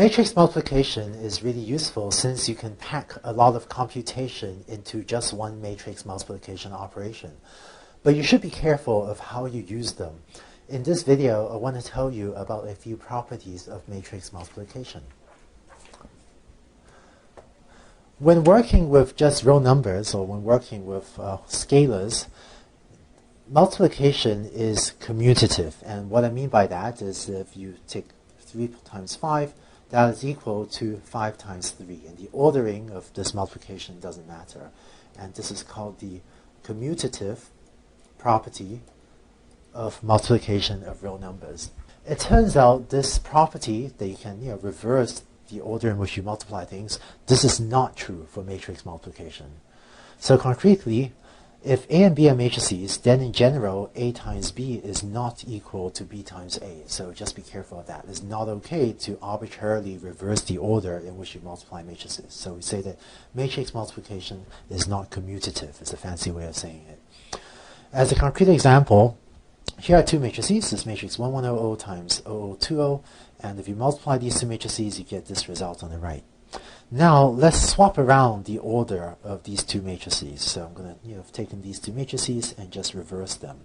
Matrix multiplication is really useful since you can pack a lot of computation into just one matrix multiplication operation. But you should be careful of how you use them. In this video, I want to tell you about a few properties of matrix multiplication. When working with just real numbers, or when working with scalars, multiplication is commutative. And what I mean by that is if you take 3 times 5, that is equal to 5 times 3. And the ordering of this multiplication doesn't matter. And this is called the commutative property of multiplication of real numbers. It turns out this property that you can reverse the order in which you multiply things, this is not true for matrix multiplication. So concretely, if A and B are matrices, then in general, A times B is not equal to B times A. So just be careful of that. It's not okay to arbitrarily reverse the order in which you multiply matrices. So we say that matrix multiplication is not commutative. It's a fancy way of saying it. As a concrete example, here are two matrices. This matrix 1100 times 0020. And if you multiply these two matrices, you get this result on the right. Now, let's swap around the order of these two matrices. So I'm going to have taken these two matrices and just reverse them.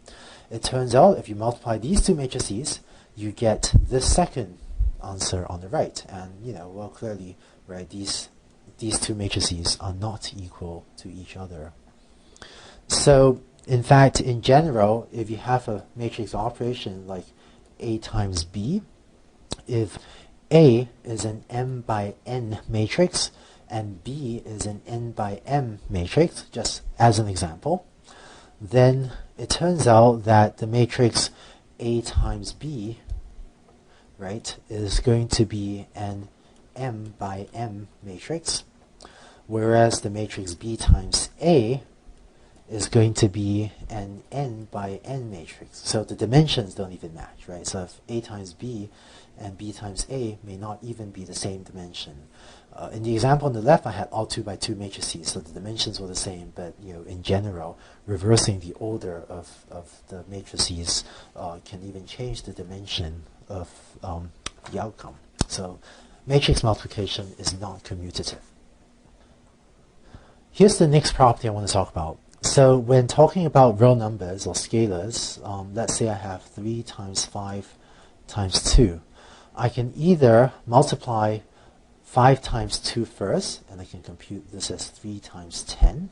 It turns out if you multiply these two matrices, you get this second answer on the right. And, well, clearly, right, these two matrices are not equal to each other. So, in fact, in general, if you have a matrix operation like A times B, if A is an m by n matrix and B is an n by m matrix, just as an example, then it turns out that the matrix A times B, right, is going to be an m by m matrix, whereas the matrix B times A is going to be an n by n matrix. So the dimensions don't even match, right? So if A times B and B times A may not even be the same dimension. In the example on the left, I had all 2 by 2 matrices, so the dimensions were the same, but in general, reversing the order of the matrices can even change the dimension of the outcome. So matrix multiplication is not commutative. Here's the next property I want to talk about. So when talking about real numbers or scalars, let's say I have 3 times 5 times 2. I can either multiply 5 times 2 first, and I can compute this as 3 times 10,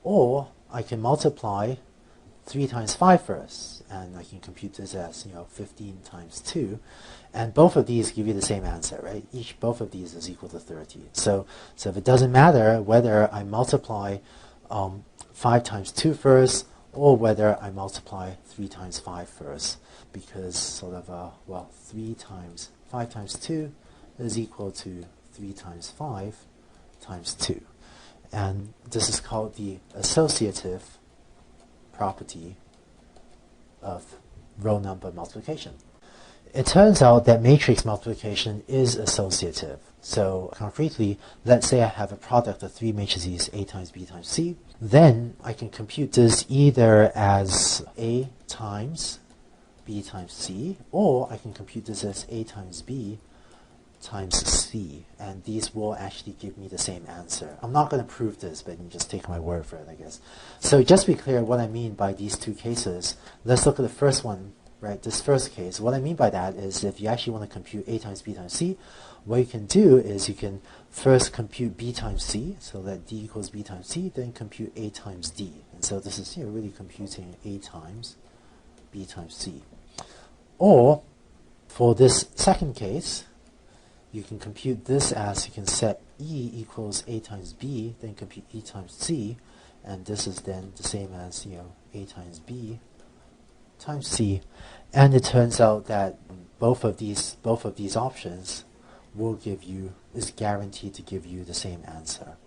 or I can multiply 3 times 5 first, and I can compute this as 15 times 2, and both of these give you the same answer, right? Both of these is equal to 30. So if it doesn't matter whether I multiply 5 times 2 first, or whether I multiply 3 times 5 first, because sort of, 5 times 2 is equal to 3 times 5 times 2. And this is called the associative property of real number multiplication. It turns out that matrix multiplication is associative. So concretely, let's say I have a product of 3 matrices, A times B times C. Then I can compute this either as A times B times C, or I can compute this as A times B times C. And these will actually give me the same answer. I'm not going to prove this, but you can just take my word for it, I guess. So just to be clear what I mean by these two cases, let's look at the first one. Right, this first case, what I mean by that is if you actually want to compute A times B times C, what you can do is you can first compute B times C, so that D equals B times C, then compute A times D. And so this is really computing A times B times C. Or, for this second case, you can compute this as you can set E equals A times B, then compute E times C, and this is then the same as A times B times C, and it turns out that both of these options is guaranteed to give you the same answer.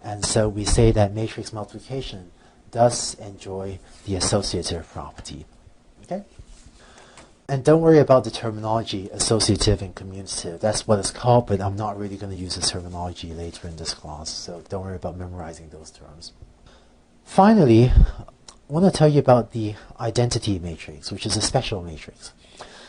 And so we say that matrix multiplication does enjoy the associative property. Okay? And don't worry about the terminology associative and commutative. That's what it's called, but I'm not really going to use this terminology later in this class, so don't worry about memorizing those terms. Finally, I want to tell you about the identity matrix, which is a special matrix.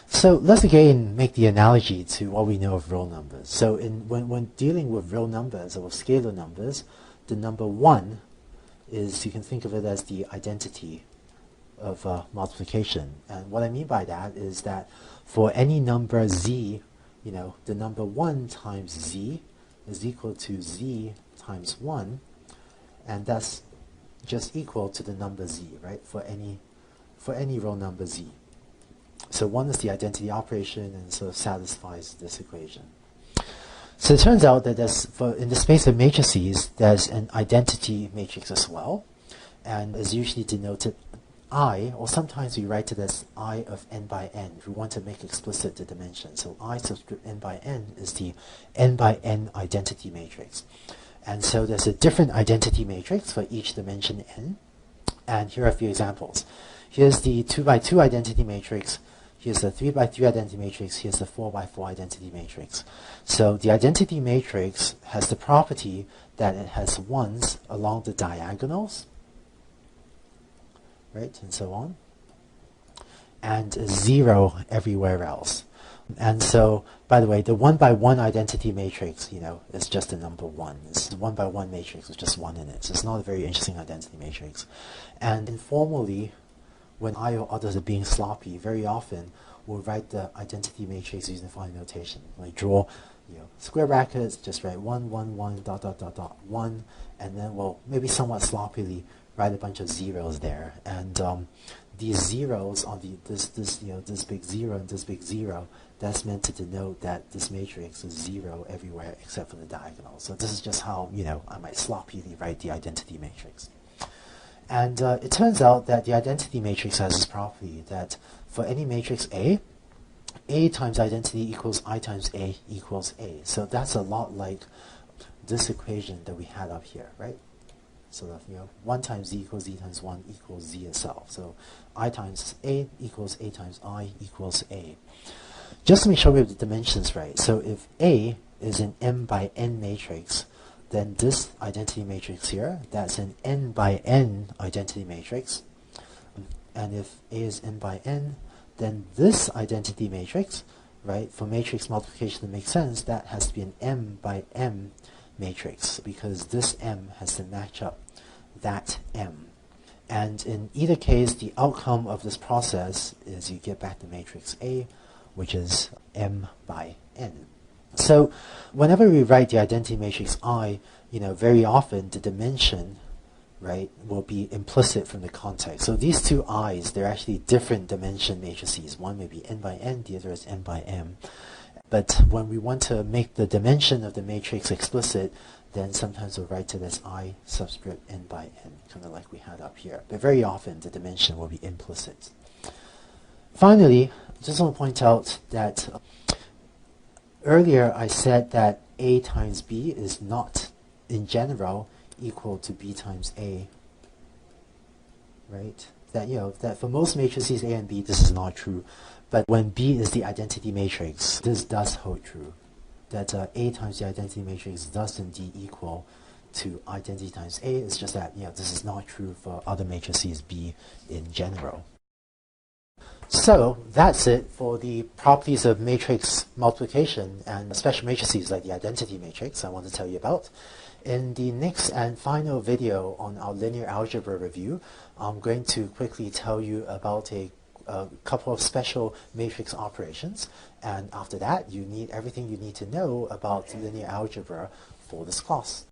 So let's again make the analogy to what we know of real numbers. So when dealing with real numbers or with scalar numbers, the number 1 is, you can think of it as the identity of multiplication. And what I mean by that is that for any number z, the number 1 times z is equal to z times 1, and that's just equal to the number z, right, for any real number z. So 1 is the identity operation, and so satisfies this equation. So it turns out that in the space of matrices, there's an identity matrix as well, and is usually denoted I, or sometimes we write it as I of n by n if we want to make explicit the dimension. So I subscript n by n is the n by n identity matrix. And so there's a different identity matrix for each dimension n. And here are a few examples. Here's the 2 by 2 identity matrix. Here's the 3 by 3 identity matrix. Here's the 4 by 4 identity matrix. So the identity matrix has the property that it has 1s along the diagonals, right, and so on, and 0 everywhere else. And so, by the way, the 1 by 1 identity matrix, is just a number 1. It's the 1 by 1 matrix with just 1 in it. So it's not a very interesting identity matrix. And informally, when I or others are being sloppy, very often we'll write the identity matrix using Fourier notation. We draw, square brackets, just write 1, 1, 1, dot, dot, dot, dot, 1, and then we'll maybe somewhat sloppily write a bunch of zeros there. And these zeros on this big 0 and this big 0, that's meant to denote that this matrix is 0 everywhere except for the diagonal. So this is just how, I might sloppily write the identity matrix. And it turns out that the identity matrix has this property that for any matrix A times identity equals I times A equals A. So that's a lot like this equation that we had up here, right? So that, 1 times z equals z times 1 equals z itself. So I times A equals A times I equals A. Just to make sure we have the dimensions right. So if A is an m by n matrix, then this identity matrix here, that's an n by n identity matrix. And if A is n by n, then this identity matrix, right, for matrix multiplication to make sense, that has to be an m by m matrix, because this m has to match up that m. And in either case, the outcome of this process is you get back the matrix A, which is m by n. So whenever we write the identity matrix I, very often the dimension, right, will be implicit from the context. So these two i's, they're actually different dimension matrices. One may be n by n, the other is n by m. But when we want to make the dimension of the matrix explicit, then sometimes we'll write it as I subscript n by n, kind of like we had up here. But very often the dimension will be implicit. Finally, I just want to point out that earlier I said that A times B is not, in general, equal to B times A, right? That, that for most matrices A and B, this is not true. But when B is the identity matrix, this does hold true. That A times the identity matrix does indeed equal to identity times A. It's just that, this is not true for other matrices B in general. So that's it for the properties of matrix multiplication and special matrices like the identity matrix I want to tell you about. In the next and final video on our linear algebra review, I'm going to quickly tell you about a couple of special matrix operations, and after that you need everything you need to know about linear algebra for this class.